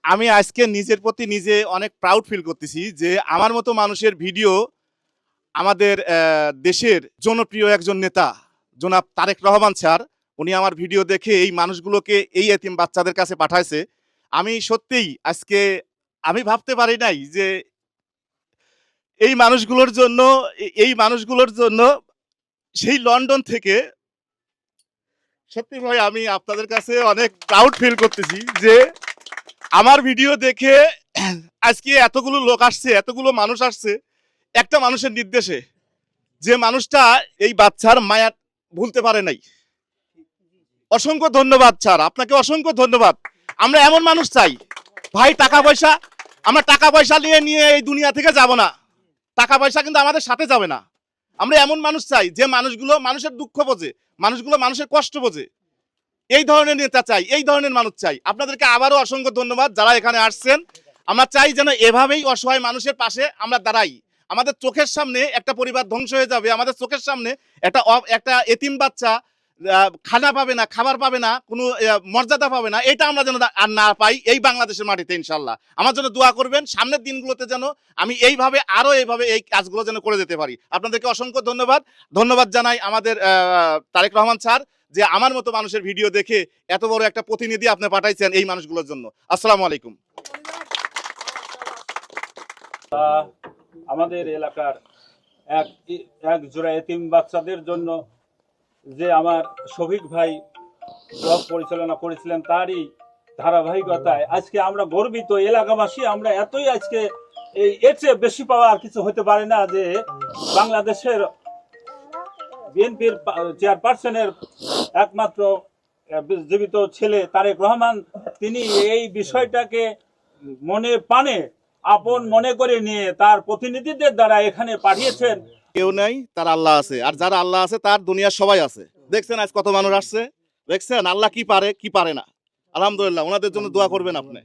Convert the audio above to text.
আমি আজকে নিজের প্রতি নিজে অনেক প্রাউড ফিল করতেছি যে আমার মতো মানুষের ভিডিও আমাদের দেশের জনপ্রিয় একজন নেতা জনাব তারেক রহমান স্যার উনি আমার ভিডিও দেখে এই মানুষগুলোকে এই এতিম বাচ্চাদের কাছে পাঠাইছে। আমি সত্যিই আজকে আমি ভাবতে পারি নাই যে এই মানুষগুলোর জন্য সেই লন্ডন থেকে সত্যি ভাই আমি আপনাদের কাছে অনেক প্রাউড ফিল করতেছি যে আমার ভিডিও দেখে আজকে এতগুলো লোক আসছে, এতগুলো মানুষ আসছে একটা মানুষের নির্দেশে, যে মানুষটা এই বাচ্চার মায়া ভুলতে পারে নাই। অসংখ্য ধন্যবাদ স্যার, আপনাকে অসংখ্য ধন্যবাদ। আমরা এমন মানুষ চাই ভাই, আমরা টাকা পয়সা নিয়ে নিয়ে এই দুনিয়া থেকে যাব না, টাকা পয়সা কিন্তু আমাদের সাথে যাবে না। আমরা এমন মানুষ চাই যে মানুষগুলো মানুষের দুঃখ বোঝে, মানুষগুলো মানুষের কষ্ট বোঝে। এই ধরনের নেতা চাই, এই ধরনের মানুষ চাই। আপনাদেরকে আবারও অসংখ্য ধন্যবাদ যারা এখানে আসছেন। আমরা চাই যেন এভাবেই অসহায় মানুষের পাশে আমরা দাঁড়াই। আমাদের চোখের সামনে একটা পরিবার ধ্বংস হয়ে যাবে, আমাদের চোখের সামনে একটা এতিম বাচ্চা খানা পাবে না, খাবার পাবে না, কোনো মর্যাদা পাবে না, এটা আমরা যেন আর না পাই এই বাংলাদেশের মাটিতে। ইনশাল্লাহ আমার জন্য দোয়া করবেন, সামনের দিনগুলোতে যেন আমি এইভাবে এই কাজগুলো যেন করে যেতে পারি। আপনাদেরকে অসংখ্য ধন্যবাদ জানাই আমাদের তারেক রহমান স্যার, যে আমার মতো মানুষের ভিডিও দেখে এত বড় একটা প্রতিনিধি আপনি পাঠাইছেন এই মানুষগুলোর জন্য। আসসালামু আলাইকুম। আমাদের এলাকার এক জোড়া এতিম বাচ্চাদের জন্য যে আমার শফিক ভাই ব্লগ পরিচালনা করেছিলেন, তারই ধারাবাহিকতায় আজকে আমরা গর্বিত এলাকাবাসী। আমরা এতই আজকে এর চেয়ে বেশি পাওয়া আর কিছু হতে পারে না যে বাংলাদেশের বিএনপির চেয়ারপারসনের একমাত্র জীবিত ছেলে তারেক রহমান, তিনি এই বিষয়টাকে মনে প্রাণে আপন মনে করে নিয়ে তার প্রতিনিধিদের দ্বারা এখানে পাঠিয়েছেন। কেউ নাই, তার আল্লাহ আছে, আর যারা আল্লাহ আছে তার দুনিয়ার সবাই আছে। দেখছেন আজ কত মানুষ আসছে, দেখছেন আল্লাহ কি পারে কি পারে না। আলহামদুলিল্লাহ, ওনাদের জন্য দোয়া করবেন আপনি।